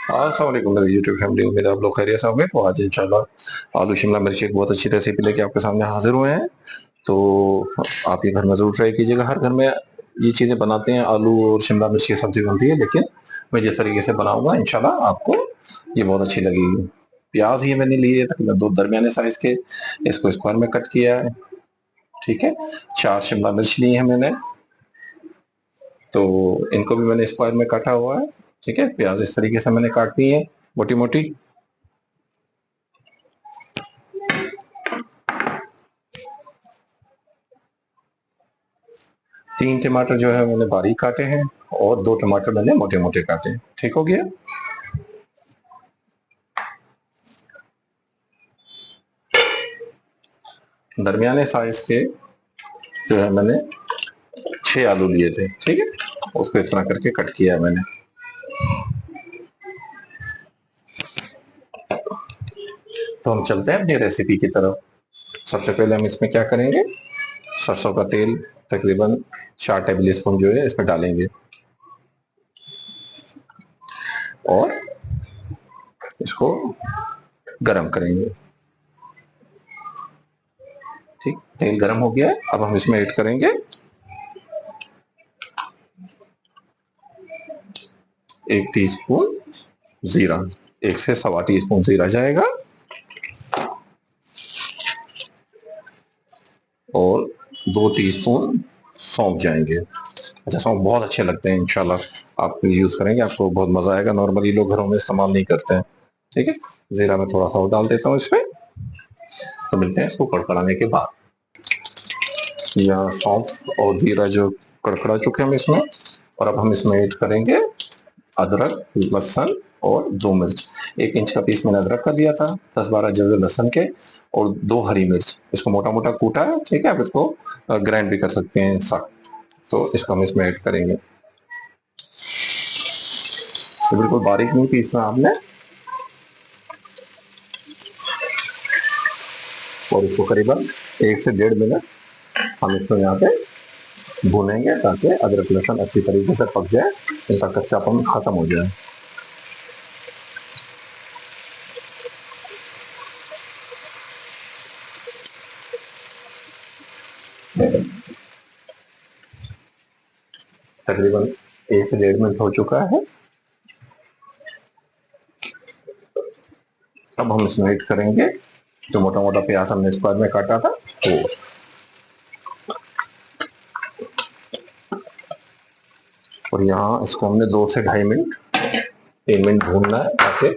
अस्सलाम वालेकुम मेरी यूट्यूब फैमिली, उम्मीद है आप लोग खैरियत से होंगे। तो आज इंशाल्लाह आलू शिमला मिर्च एक बहुत अच्छी रेसिपी लेके आपके सामने हाजिर हुए हैं। तो आप ये घर में ज़रूर ट्राई कीजिएगा। हर घर में ये चीज़ें बनाते हैं, आलू और शिमला मिर्च की सब्जी बनती है, लेकिन मैं जिस तरीके से बनाऊंगा इंशाल्लाह आपको ये बहुत अच्छी लगेगी। प्याज ये मैंने लिए तकरीबन दो दरमियाने साइज के, इसको स्क्वायर में कट किया है। ठीक है, 4 शिमला मिर्च ली है मैंने, तो इनको भी मैंने स्क्वायर में काटा हुआ है। ठीक है, प्याज इस तरीके से मैंने काटनी है, मोटी मोटी। 3 टमाटर जो है मैंने बारीक काटे हैं, और 2 टमाटर मैंने मोटे मोटे काटे हैं। ठीक हो गया। दरमियाने साइज के जो है मैंने 6 आलू लिए थे। ठीक है, उसको इस तरह करके कट किया है मैंने। तो हम चलते हैं अपनी रेसिपी की तरफ। सबसे पहले हम इसमें क्या करेंगे, सरसों का तेल तकरीबन 4 टेबल स्पून जो है इसमें डालेंगे, और इसको गरम करेंगे। ठीक, तेल गरम हो गया है। अब हम इसमें ऐड करेंगे 1 टीस्पून जीरा, 1 से सवा टीस्पून जीरा जाएगा, और 2 टीस्पून सौंफ जाएंगे। अच्छा, सौंफ बहुत अच्छे लगते हैं, इंशाल्लाह आप यूज करेंगे आपको बहुत मजा आएगा। नॉर्मली लोग घरों में इस्तेमाल नहीं करते हैं। ठीक है, जीरा में थोड़ा सा और डाल देता हूँ इसमें। तो मिलते हैं इसको कड़कड़ाने के बाद। या सौंफ और जीरा जो कड़कड़ा चुके हम इसमें, और अब हम इसमें ऐड करेंगे अदरक, लहसुन और 2 मिर्च। 1 इंच का पीस मैंने अदरक का लिया था, 10-12 जवे लहसुन के, और 2 हरी मिर्च। इसको मोटा मोटा कूटा है। ठीक है, आप इसको ग्राइंड भी कर सकते हैं सख्त। तो इसको हम इसमें ऐड करेंगे। तो बिल्कुल बारीक नहीं पीसना आपने, और इसको करीबन 1 से 1.5 मिनट हम इसको यहाँ पे भूनेंगे, ताकि अदरक लहसुन अच्छी तरीके से पक जाए, इनका कच्चापन खत्म हो जाए। तकरीबन 1 से 1.5 मिनट हो चुका है। अब हम इसमें ऐड करेंगे जो मोटा मोटा प्याज हमने स्क्वायर में काटा था, तो और यहाँ इसको हमने 2 से 2.5 मिनट, 3 मिनट भूनना है, ताकि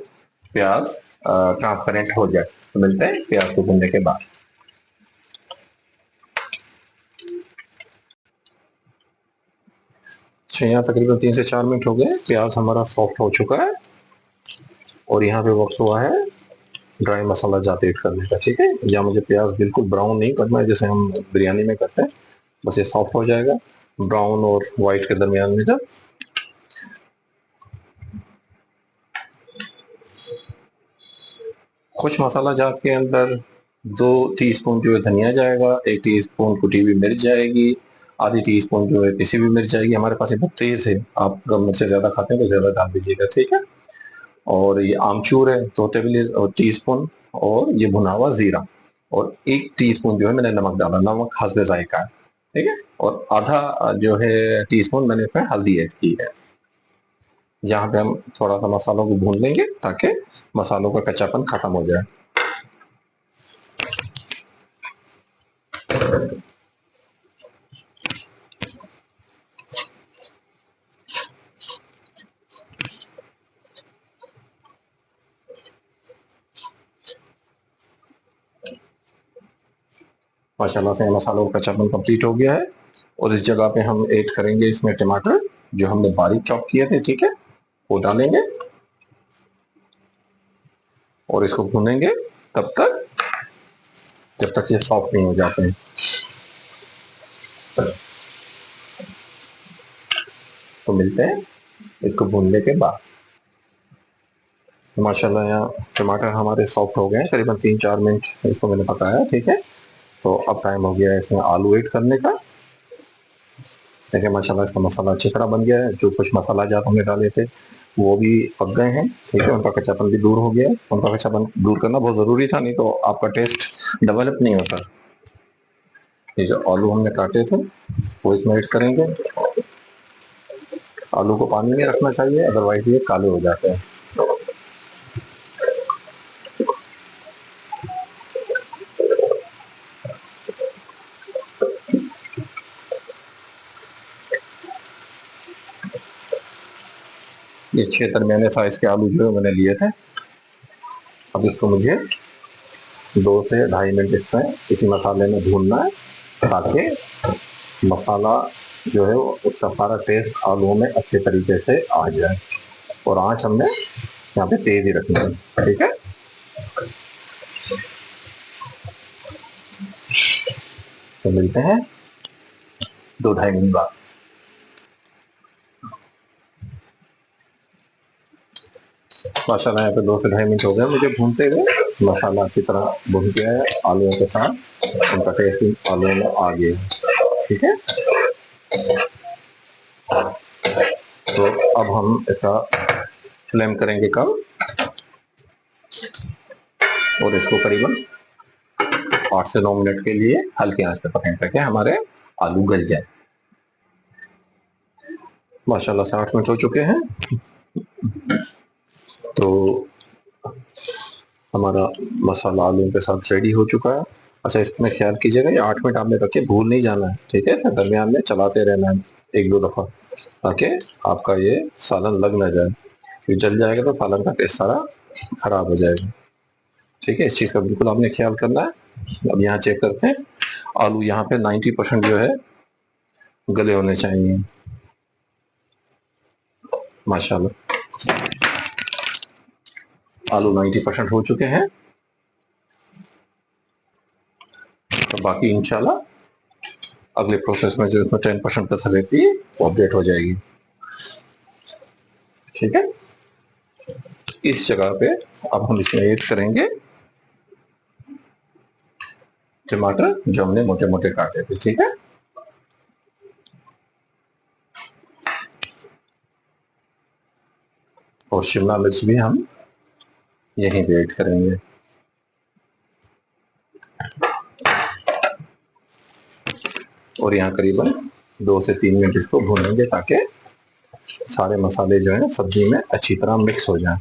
प्याज ट्रांसपेरेंट हो जाए। तो मिलते हैं प्याज को भूनने के बाद। अच्छा, यहाँ तकरीबन 3 से 4 मिनट हो गए, प्याज हमारा सॉफ्ट हो चुका है, और यहाँ पे वक्त हुआ है ड्राई मसाला जाते ऐड करने का। ठीक है, यहाँ मुझे प्याज बिल्कुल ब्राउन नहीं करना है जैसे हम बिरयानी में करते हैं, बस ये सॉफ्ट हो जाएगा ब्राउन और व्हाइट के दरमियान में। जब कुछ मसाला जात के अंदर 2 टीस्पून जो है धनिया जाएगा, 1 टीस्पून कुटी हुई मिर्च जाएगी, आधी टीस्पून जो है पिसी हुई मिर्च जाएगी। हमारे पास ये बहुत तेज है, आप अगर मिर्च ज्यादा खाते हैं तो ज्यादा डाल दीजिएगा। ठीक है, और ये आमचूर है 2 टेबल टीस्पून, और ये भुना हुआ जीरा, और 1 टीस्पून जो है मैंने नमक डाला, नमक हस्बे जायका है। ठीक है, और आधा जो है टीस्पून मैंने इसमें हल्दी ऐड की है। यहाँ पे हम थोड़ा सा मसालों को भून लेंगे, ताकि मसालों का कच्चापन खत्म हो जाए। माशाल्लाह से मसालों का कच्चापन कंप्लीट हो गया है, और इस जगह पे हम ऐड करेंगे इसमें टमाटर जो हमने बारीक चॉप किए थे। ठीक है, वो डालेंगे, और इसको भूनेंगे तब तक जब तक ये सॉफ्ट नहीं हो जाते हैं। तो मिलते हैं इसको भूनने के बाद। तो माशाल्लाह यहाँ टमाटर हमारे सॉफ्ट हो गए हैं, करीबन 3-4 मिनट इसको मैंने पकाया। ठीक है, तो अब टाइम हो गया है इसमें आलू ऐड करने का। देखिए माशाल्लाह इसका मसाला चिकना बन गया है। जो कुछ मसाला जात हमने डाले थे वो भी पक गए हैं, ठीक है, उनका कच्चापन भी दूर हो गया है। उनका कच्चापन दूर करना बहुत ज़रूरी था, नहीं तो आपका टेस्ट डेवलप नहीं होता। ये जो आलू हमने काटे थे वो इसमें ऐड करेंगे। आलू को पानी में रखना चाहिए, अदरवाइज ये काले हो जाते हैं। ये 6 दरमियाने साइज के आलू जो है मैंने लिए थे। अब इसको मुझे 2 से 2.5 मिनट इसमें इसी मसाले में भूनना है, ताकि मसाला जो है वो उसका सारा टेस्ट आलूओं में अच्छे तरीके से आ जाए। और आँच हमने यहाँ पे तेज ही रखनी है, ठीक है। तो मिलते हैं 2-2.5 मिनट बाद। माशाल्लाह यहाँ पे 2 से 2.5 मिनट हो गए मुझे भूनते हुए। मसाला अच्छी तरह भून गया है आलूओं के साथ, उनका टेस्ट भी आलूओं में आ गया है, ठीक है। तो अब हम इसका फ्लेम करेंगे कम, और इसको करीबन 8 से 9 मिनट के लिए हल्के आंच पे पकाएं, ताकि हमारे आलू गल जाए। माशाल्लाह से 8 मिनट हो चुके हैं। तो हमारा मसाला आलू के साथ रेडी हो चुका है। अच्छा, इसमें ख्याल कीजिएगा ये 8 मिनट आपने रख के भूल नहीं जाना है, ठीक है। दरमियान में चलाते रहना है 1-2 दफा, ताकि आपका ये सालन लग ना जाए। फिर जल जाएगा तो सालन का टेस्ट सारा खराब हो जाएगा, ठीक है। इस चीज का बिल्कुल आपने ख्याल करना है। अब यहाँ चेक करते हैं, आलू यहाँ पे 90% जो है गले होने चाहिए। माशाल्लाह आलू 90% हो चुके हैं। तो बाकी इंशाल्लाह अगले प्रोसेस में जो इसमें 10% कसर रहती है वो अपडेट हो जाएगी, ठीक है। इस जगह पे अब हम इसमें ऐड करेंगे टमाटर जो हमने मोटे मोटे काटे थे, ठीक है। और शिमला मिर्च भी हम यहीं पे ऐड करेंगे। और यहाँ करीबन 2 से 3 मिनट इसको भूनेंगे, ताकि सारे मसाले जो है सब्जी में अच्छी तरह मिक्स हो जाएं।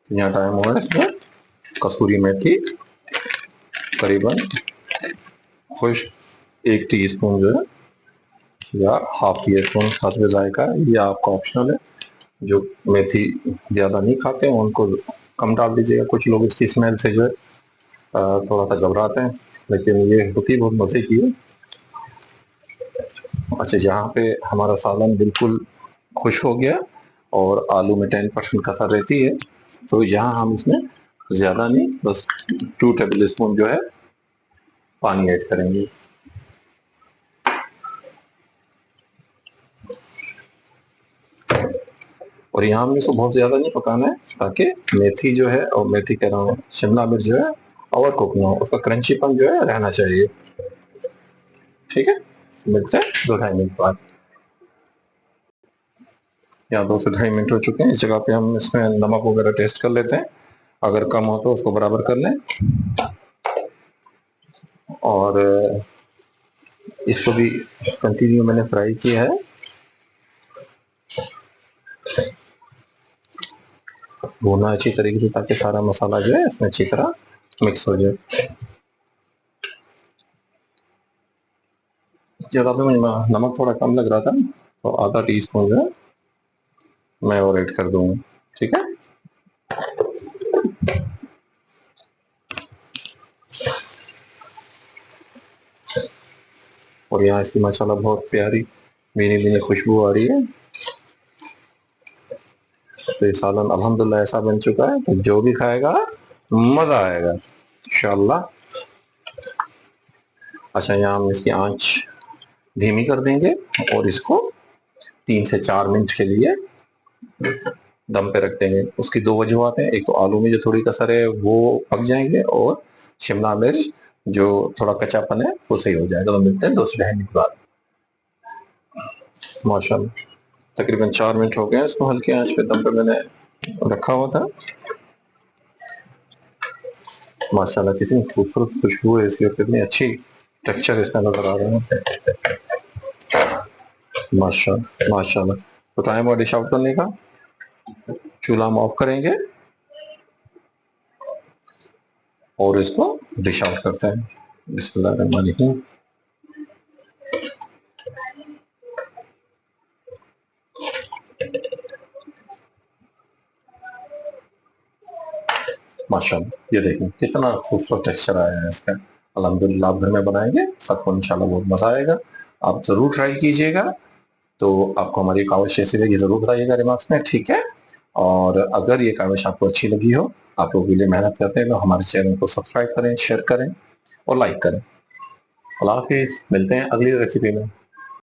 यहाँ टाइम हो रहा है इसमें कसूरी मेथी करीबन खुश 1 टीस्पून जो है, या हाफ टी स्पून हस्ब जायका, ये आपका ऑप्शनल है। जो मेथी ज्यादा नहीं खाते हैं उनको कम डाल दीजिएगा। कुछ लोग इसकी स्मेल से जो है थोड़ा सा घबराते हैं, लेकिन ये होती बहुत मजे की है। अच्छा, यहाँ पे हमारा सालन बिल्कुल खुश हो गया और आलू में 10% कसर रहती है, तो यहाँ हम इसमें ज्यादा नहीं, बस 2 टेबल स्पून जो है पानी ऐड करेंगे। और यहाँ हमने इसको बहुत ज्यादा नहीं पकाना है, ताकि मेथी जो है, और मेथी कह रहा हूँ शिमला मिर्च जो है ओवर कुक ना हो, उसका क्रंचीपन जो है रहना चाहिए, ठीक है। मिलते हैं 2-2.5 मिनट बाद। यहाँ 2 से 2.5 मिनट हो चुके हैं। इस जगह पे हम इसमें नमक वगैरह टेस्ट कर लेते हैं, अगर कम हो तो उसको बराबर कर लें। और इसको भी कंटिन्यू मैंने फ्राई किया है, भूना अच्छी तरीके से, ताकि सारा मसाला जो है इसमें अच्छी तरह मिक्स हो जाए। जगह पे मुझे नमक थोड़ा कम लग रहा था, तो आधा टीस्पून जो है मैं और ऐड कर दूंगा, ठीक है। और यहाँ इसकी माशाल्लाह बहुत प्यारी भीनी भीनी खुशबू आ रही है। तो ये सालन अल्हम्दुलिल्लाह ऐसा बन चुका है कि जो भी खाएगा मजा आएगा इंशाल्लाह। अच्छा, यहाँ हम इसकी आंच धीमी कर देंगे और इसको 3 से 4 मिनट के लिए दम पे रख देंगे। उसकी दो वजूहत हैं, एक तो आलू में जो थोड़ी कसर है वो पक जाएंगे, और शिमला मिर्च जो थोड़ा कच्चापन है वो सही हो जाएगा। तो मिलते हैं दूसरे हैंड के बाद। माशाल्लाह तकरीबन 4 मिनट हो गए इसको हल्के आंच पे दम पे मैंने रखा हुआ था। माशाल्लाह कितनी खूबसूरत खुशबू है इसकी और कितनी अच्छी टेक्सचर इसका नजर आ रहा है। माशाल्लाह माशाल्लाह। तो टाइम और डिश आउट करने का, चूल्हा हम ऑफ करेंगे और इसको डिश आउट करते हैं। बिस्मिल्लाहिर्रहमानिर्रहीम। माशाल्लाह ये देखिए कितना खूबसूरत टेक्सचर आया है इसका। अल्हम्दुलिल्लाह आप घर में बनाएंगे सबको इंशाल्लाह बहुत मजा आएगा। आप जरूर ट्राई कीजिएगा। तो आपको हमारी काविश कैसी लगी जरूर बताइएगा रिमार्क्स में, ठीक है। और अगर ये काविश आपको अच्छी लगी हो, आप लोग के लिए मेहनत करते हैं, तो हमारे चैनल को सब्सक्राइब करें, शेयर करें और लाइक करें। अल्लाह हाफिज, मिलते हैं अगली रेसिपी में।